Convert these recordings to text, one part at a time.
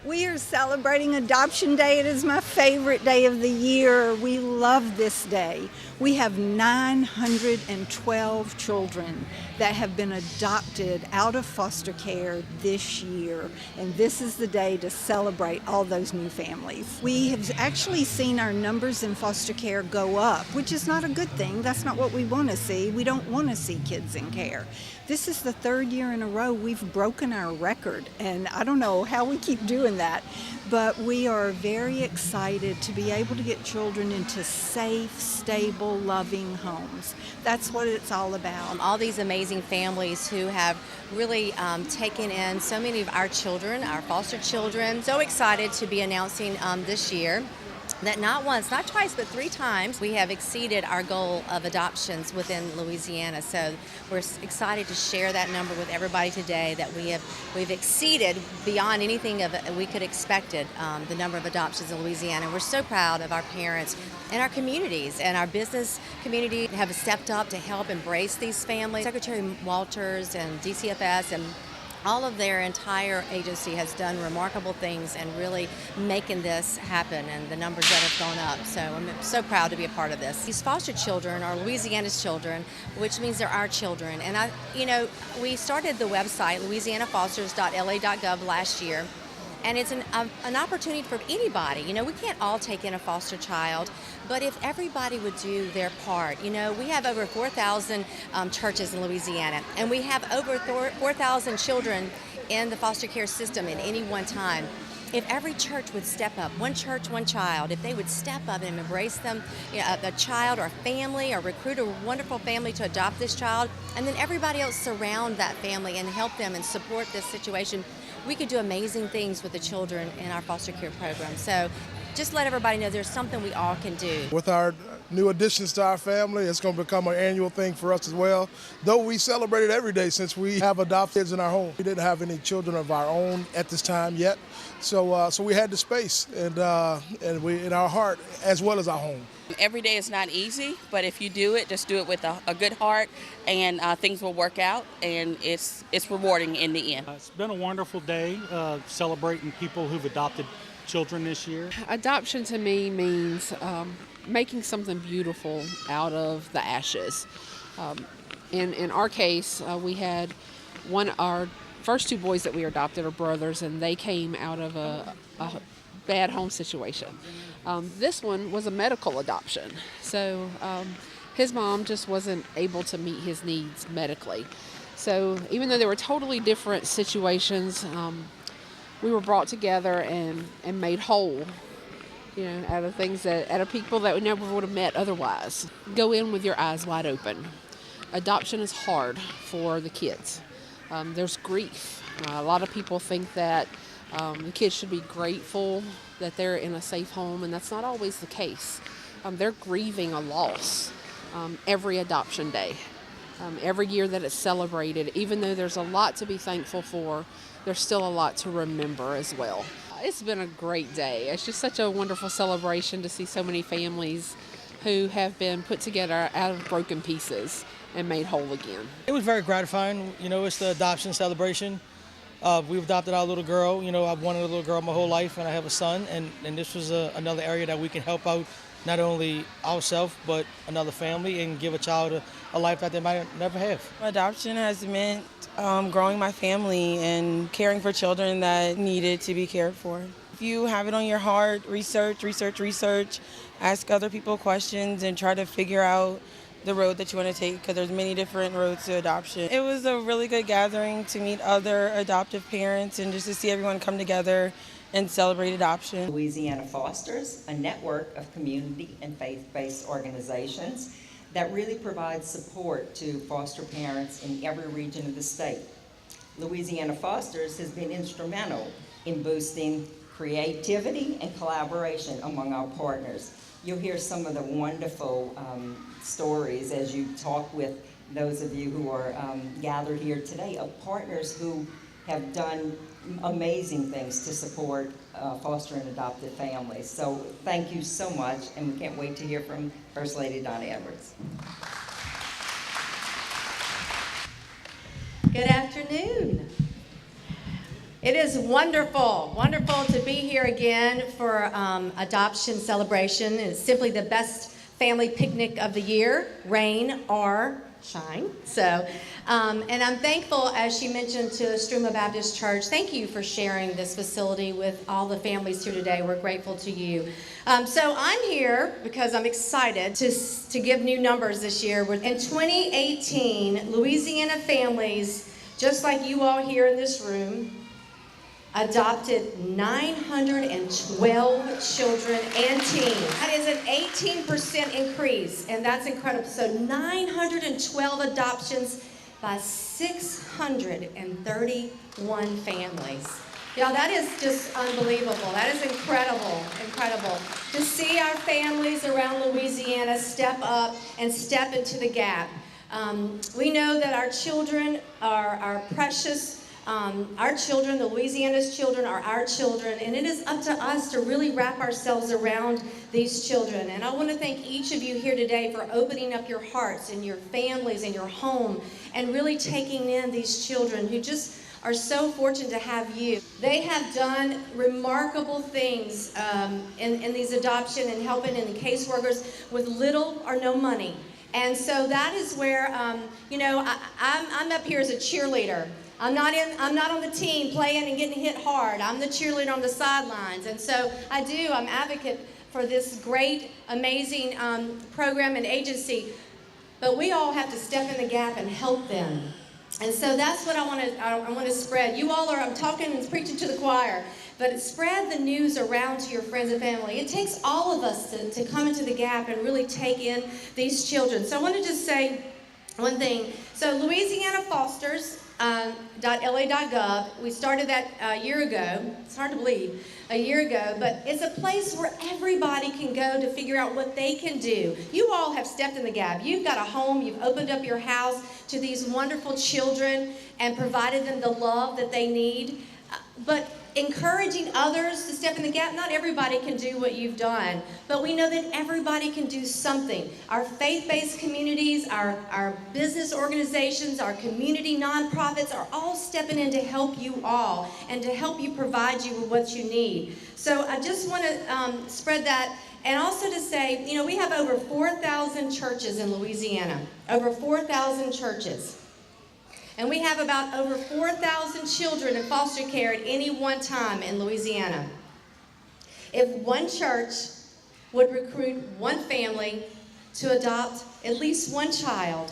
We are celebrating Adoption Day. It is my favorite day of the year. We love this day. We have 912 children that have been adopted out of foster care this year, and this is the day to celebrate all those new families. We have actually seen our numbers in foster care go up, which is not a good thing. That's not what we want to see. We don't want to see kids in care. This is the third year in a row we've broken our record, and I don't know how we keep doing that, but we are very excited to be able to get children into safe, stable, loving homes. That's what it's all about. All these amazing families who have really taken in so many of our children, our foster children. So excited to be announcing this year that not once, not twice, but 3 times we have exceeded our goal of adoptions within Louisiana. So we're excited to share that number with everybody today, that we've exceeded beyond anything we could expected the number of adoptions in Louisiana. We're so proud of our parents and our communities, and our business community have stepped up to help embrace these families. Secretary Walters and DCFS and all of their entire agency has done remarkable things and really making this happen, and the numbers that have gone up. So I'm so proud to be a part of this. These foster children are Louisiana's children, which means they're our children. And we started the website louisianafosters.la.gov last year. And it's an opportunity for anybody. We can't all take in a foster child, but if everybody would do their part. We have over 4,000 churches in Louisiana, and we have over 4,000 children in the foster care system at any one time. If every church would step up, one church, one child, if they would step up and embrace them, a child or a family, or recruit a wonderful family to adopt this child, and then everybody else surround that family and help them and support this situation, we could do amazing things with the children in our foster care program. So just let everybody know there's something we all can do. With our new additions to our family, it's going to become an annual thing for us as well. Though we celebrate it every day since we have adopted kids in our home. We didn't have any children of our own at this time yet, so we had the space and we in our heart as well as our home. Every day is not easy, but if you do it, just do it with a good heart, and things will work out, and it's rewarding in the end. It's been a wonderful day celebrating people who've adopted children this year. Adoption to me means making something beautiful out of the ashes. In our case, we had our first 2 boys that we adopted are brothers, and they came out of a bad home situation. This one was a medical adoption, so his mom just wasn't able to meet his needs medically. So even though they were totally different situations, we were brought together and made whole, out of things out of people that we never would have met otherwise. Go in with your eyes wide open. Adoption is hard for the kids. There's grief. A lot of people think that the kids should be grateful that they're in a safe home, and that's not always the case. They're grieving a loss every adoption day. Every year that it's celebrated, even though there's a lot to be thankful for, there's still a lot to remember as well. It's been a great day. It's just such a wonderful celebration to see so many families who have been put together out of broken pieces and made whole again. It was very gratifying. It's the adoption celebration. We've adopted our little girl. I've wanted a little girl my whole life, and I have a son, and this was another area that we can help out not only ourselves but another family and give a child a life that they might never have. Adoption has meant growing my family and caring for children that needed to be cared for. If you have it on your heart, research, ask other people questions, and try to figure out the road that you want to take, because there's many different roads to adoption. It was a really good gathering to meet other adoptive parents and just to see everyone come together and celebrate adoption. Louisiana Fosters, a network of community and faith-based organizations that really provides support to foster parents in every region of the state. Louisiana Fosters has been instrumental in boosting creativity and collaboration among our partners. You'll hear some of the wonderful stories as you talk with those of you who are gathered here today of partners who have done amazing things to support foster and adoptive families. So thank you so much, and we can't wait to hear from First Lady Donna Edwards. Good afternoon. It is wonderful, wonderful to be here again for adoption celebration. It's simply the best family picnic of the year, rain or shine. So, and I'm thankful, as she mentioned, to Struma Baptist Church. Thank you for sharing this facility with all the families here today. We're grateful to you. So I'm here because I'm excited to give new numbers this year. In 2018, Louisiana families, just like you all here in this room, adopted 912 children and teens. That is an 18% increase, and that's incredible. So 912 adoptions by 631 families. Y'all, that is just unbelievable. That is incredible, incredible. To see our families around Louisiana step up and step into the gap. We know that our children are precious. Our children, the Louisiana's children, are our children, and it is up to us to really wrap ourselves around these children. And I want to thank each of you here today for opening up your hearts and your families and your home and really taking in these children who just are so fortunate to have you. They have done remarkable things in these adoption and helping in the caseworkers with little or no money. And so that is where, I'm up here as a cheerleader. I'm not on the team playing and getting hit hard. I'm the cheerleader on the sidelines. And so I'm advocate for this great, amazing program and agency. But we all have to step in the gap and help them. And so that's what I want to spread. You all I'm talking and preaching to the choir, but spread the news around to your friends and family. It takes all of us to come into the gap and really take in these children. So I want to just say one thing. So Louisiana Fosters, .la.gov. We started that a year ago. It's hard to believe, a year ago, but it's a place where everybody can go to figure out what they can do. You all have stepped in the gap. You've got a home. You've opened up your house to these wonderful children and provided them the love that they need. But encouraging others to step in the gap, not everybody can do what you've done, but we know that everybody can do something. Our faith-based communities, our business organizations, our community nonprofits are all stepping in to help you all and to help you provide you with what you need. So I just want to spread that, and also to say, we have over 4,000 churches in Louisiana, over 4,000 churches. And we have about over 4,000 children in foster care at any one time in Louisiana. If one church would recruit one family to adopt at least one child,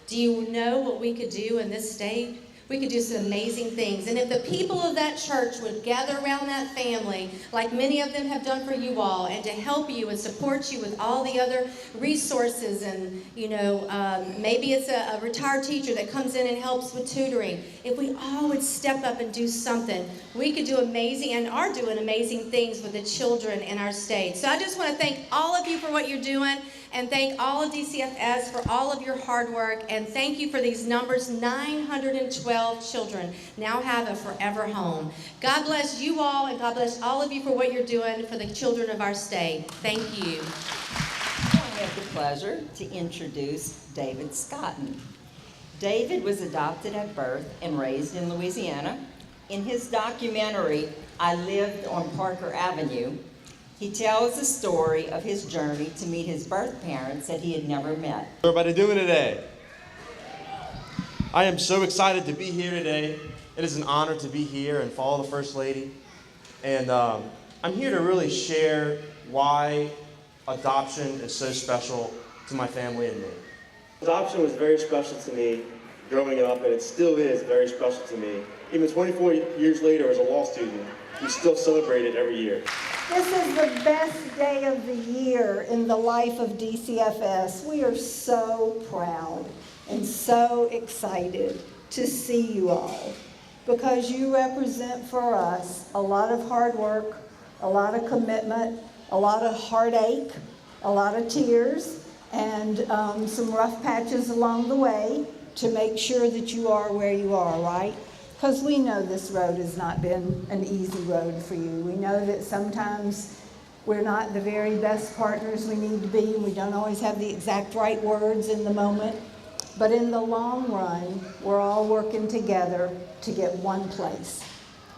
do you know what we could do in this state? We could do some amazing things. And if the people of that church would gather around that family, like many of them have done for you all, and to help you and support you with all the other resources, and maybe it's a retired teacher that comes in and helps with tutoring. If we all would step up and do something, we could do amazing and are doing amazing things with the children in our state. So I just want to thank all of you for what you're doing, and thank all of DCFS for all of your hard work, and thank you for these numbers. 912 children now have a forever home. God bless you all, and God bless all of you for what you're doing for the children of our state. Thank you. I have the pleasure to introduce David Scotton. David was adopted at birth and raised in Louisiana. In his documentary, I Lived on Parker Avenue, he tells the story of his journey to meet his birth parents that he had never met. How's everybody doing today? I am so excited to be here today. It is an honor to be here and follow the First Lady. And I'm here to really share why adoption is so special to my family and me. Adoption was very special to me growing up, and it still is very special to me. Even 24 years later as a law student, we still celebrate it every year. This is the best day of the year in the life of DCFS. We are so proud and so excited to see you all, because you represent for us a lot of hard work, a lot of commitment, a lot of heartache, a lot of tears, and some rough patches along the way to make sure that you are where you are, right? Because we know this road has not been an easy road for you. We know that sometimes we're not the very best partners we need to be, and we don't always have the exact right words in the moment. But in the long run, we're all working together to get one place.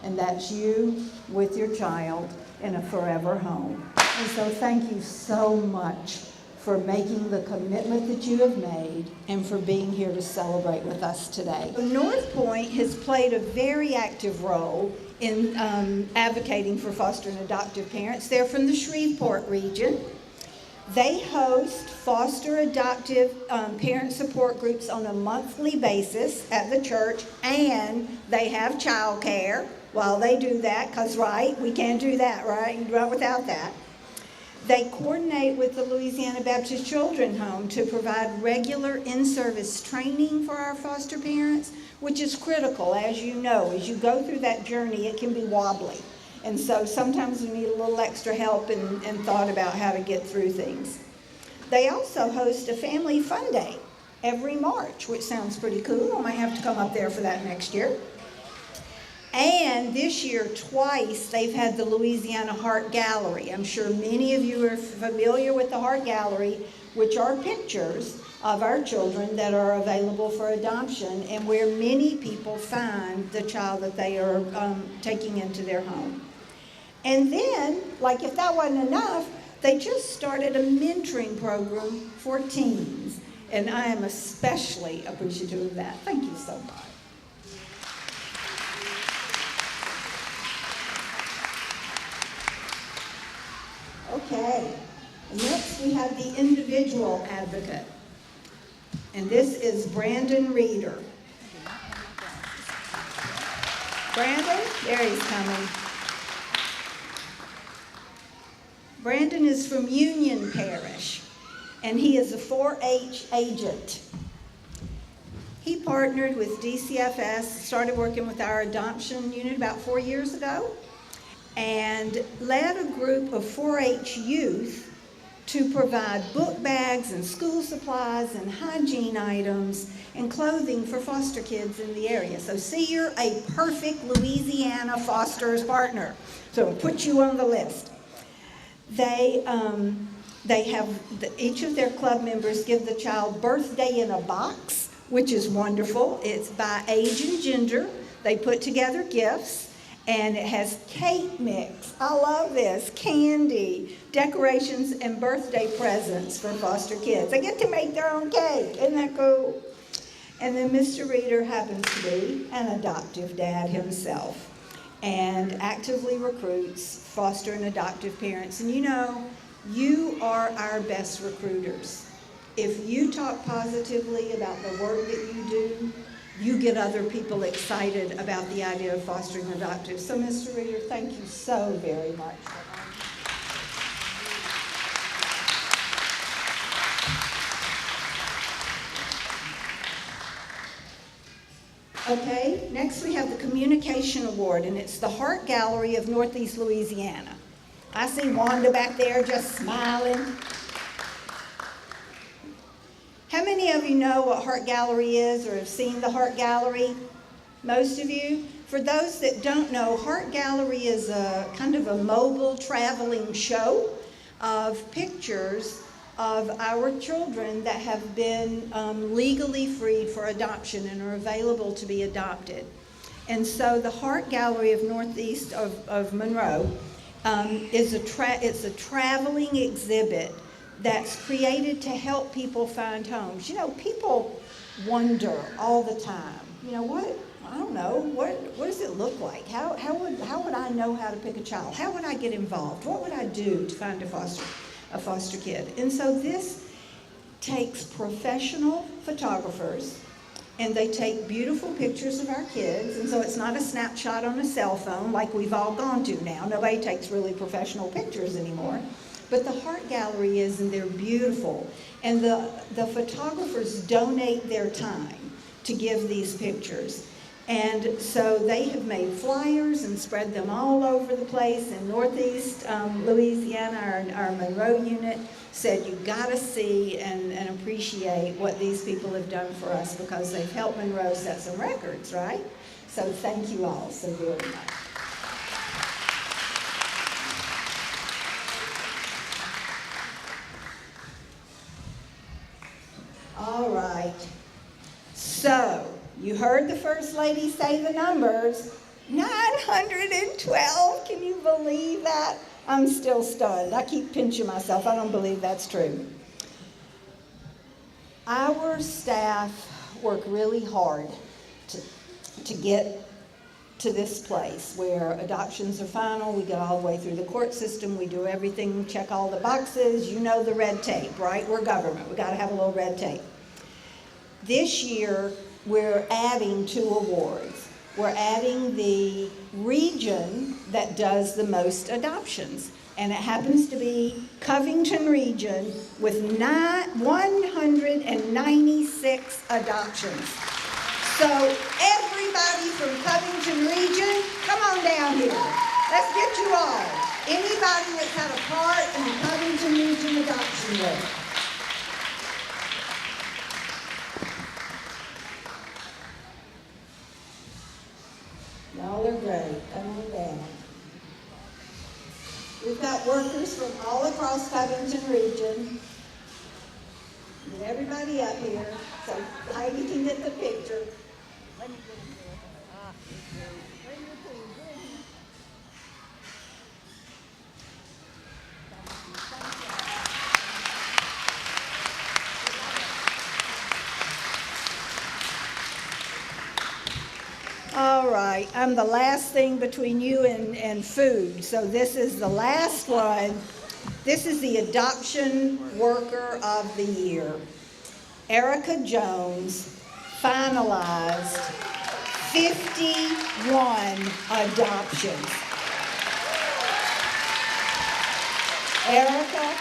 and that's you with your child in a forever home. And so thank you so much for making the commitment that you have made and for being here to celebrate with us today. North Point has played a very active role in advocating for foster and adoptive parents. They're from the Shreveport region. They host foster adoptive parent support groups on a monthly basis at the church, and they have child care while they do that, because, right, we can't do that, right? Not without that. They coordinate with the Louisiana Baptist Children's Home to provide regular in-service training for our foster parents, which is critical, as you know. As you go through that journey, it can be wobbly. And so sometimes we need a little extra help and thought about how to get through things. They also host a family fun day every March, which sounds pretty cool. I might have to come up there for that next year. And this year, twice, they've had the Louisiana Heart Gallery. I'm sure many of you are familiar with the Heart Gallery, which are pictures of our children that are available for adoption and where many people find the child that they are taking into their home. And then, like if that wasn't enough, they just started a mentoring program for teens. And I am especially appreciative of that. Thank you so much. Okay, next we have the individual advocate, and this is Brandon Reeder. Brandon, there he's coming. Brandon is from Union Parish, and he is a 4-H agent. He partnered with DCFS, started working with our adoption unit about 4 years ago, and led a group of 4-H youth to provide book bags and school supplies and hygiene items and clothing for foster kids in the area. So see, you're a perfect Louisiana foster's partner. So we'll put you on the list. They have, each of their club members give the child birthday in a box, which is wonderful. It's by age and gender. They put together gifts. And it has cake mix. I love this. Candy, decorations, and birthday presents for foster kids. They get to make their own cake. Isn't that cool? And then Mr. Reeder happens to be an adoptive dad himself and actively recruits foster and adoptive parents. And you know, you are our best recruiters. If you talk positively about the work that you do, you get other people excited about the idea of fostering adoptive. So, Mr. Reeder, thank you so very much. Okay, next we have the Communication Award, and it's the Heart Gallery of Northeast Louisiana. I see Wanda back there just smiling. How many of you know what Heart Gallery is or have seen the Heart Gallery? Most of you? For those that don't know, Heart Gallery is a kind of a mobile traveling show of pictures of our children that have been legally freed for adoption and are available to be adopted. And so the Heart Gallery of Northeast of Monroe is a traveling exhibit that's created to help people find homes. You know, people wonder all the time, you know, what does it look like? How would I know how to pick a child? How would I get involved? What would I do to find a foster kid? And so this takes professional photographers, and they take beautiful pictures of our kids, and so it's not a snapshot on a cell phone like we've all gone to now. Nobody takes really professional pictures anymore. But the Heart Gallery is, and they're beautiful. And the photographers donate their time to give these pictures. And so they have made flyers and spread them all over the place. In Northeast Louisiana, our Monroe unit said, you gotta see and appreciate what these people have done for us, because they've helped Monroe set some records, right? So thank you all so very much. All right, so you heard the First Lady say the numbers. 912, can you believe that? I'm still stunned. I keep pinching myself. I don't believe that's true. Our staff work really hard to get to this place where adoptions are final. We go all the way through the court system. We do everything, check all the boxes. You know the red tape, right? We're government. We got to have a little red tape. This year, we're adding 2 awards. We're adding the region that does the most adoptions. And it happens to be Covington region with 196 adoptions. So everybody from Covington region, come on down here. Let's get you all. Anybody that's had a part in the Covington region adoption work. Y'all are great. Come on down. We've got workers from all across Covington region. Get everybody up here so Heidi can get the picture. Let me get him there. Bring your team. All right, I'm the last thing between you and food. So this is the last one. This is the Adoption Worker of the Year. Erica Jones finalized 51 adoptions. Erica,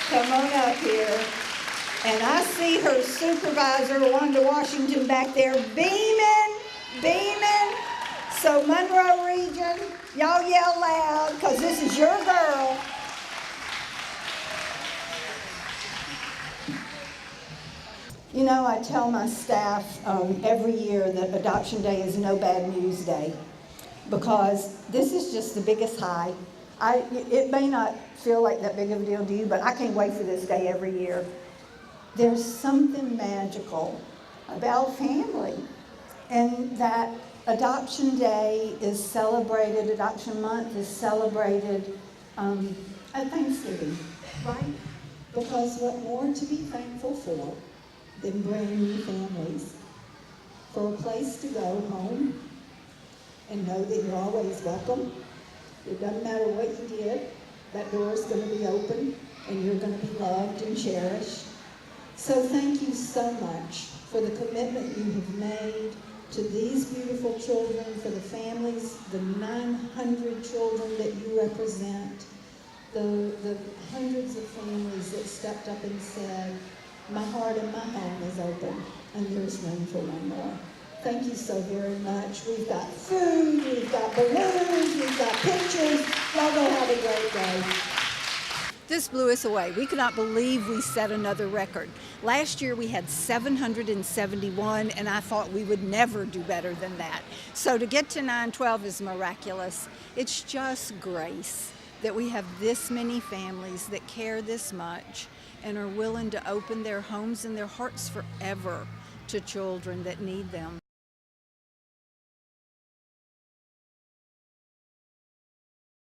come on up here. And I see her supervisor, Wanda Washington, back there beaming. So Monroe region, y'all yell loud because this is your girl. You know, I tell my staff every year that Adoption Day is no bad news day because this is just the biggest high. It may not feel like that big of a deal to you, but I can't wait for this day every year. There's something magical about family, and that Adoption Day is celebrated, Adoption Month is celebrated at Thanksgiving, right? Because what more to be thankful for than brand new families, for a place to go home and know that you're always welcome. It doesn't matter what you did, that door is going to be open and you're going to be loved and cherished. So thank you so much for the commitment you have made to these beautiful children, for the families, the 900 children that you represent, the hundreds of families that stepped up and said, my heart and my home is open, and there's room for one more. Thank you so very much. We've got food, we've got balloons, we've got pictures. Y'all go have a great day. This blew us away. We could not believe we set another record. Last year we had 771, and I thought we would never do better than that. So to get to 912 is miraculous. It's just grace that we have this many families that care this much and are willing to open their homes and their hearts forever to children that need them.